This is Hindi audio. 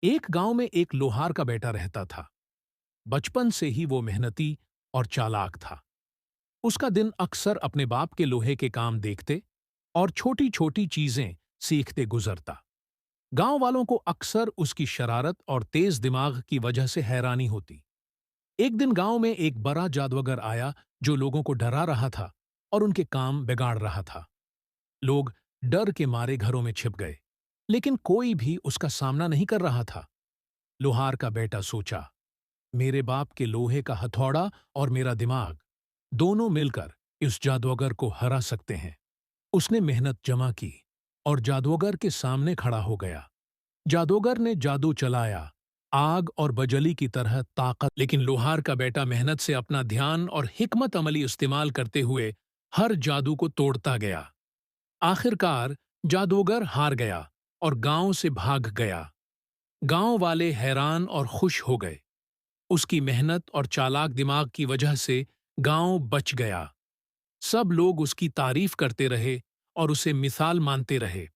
एक गांव में एक लोहार का बेटा रहता था। बचपन से ही वो मेहनती और चालाक था। उसका दिन अक्सर अपने बाप के लोहे के काम देखते और छोटी छोटी चीजें सीखते गुजरता। गांव वालों को अक्सर उसकी शरारत और तेज दिमाग की वजह से हैरानी होती। एक दिन गांव में एक बड़ा जादूगर आया जो लोगों को डरा रहा था और उनके काम बिगाड़ रहा था। लोग डर के मारे घरों में छिप गए, लेकिन कोई भी उसका सामना नहीं कर रहा था। लोहार का बेटा सोचा, मेरे बाप के लोहे का हथौड़ा और मेरा दिमाग दोनों मिलकर इस जादूगर को हरा सकते हैं। उसने मेहनत जमा की और जादूगर के सामने खड़ा हो गया। जादूगर ने जादू चलाया, आग और बजली की तरह ताकत, लेकिन लोहार का बेटा मेहनत से अपना ध्यान और हिकमत अमली इस्तेमाल करते हुए हर जादू को तोड़ता गया। आखिरकार जादूगर हार गया और गांव से भाग गया। गांव वाले हैरान और खुश हो गए। उसकी मेहनत और चालाक दिमाग की वजह से गांव बच गया। सब लोग उसकी तारीफ करते रहे और उसे मिसाल मानते रहे।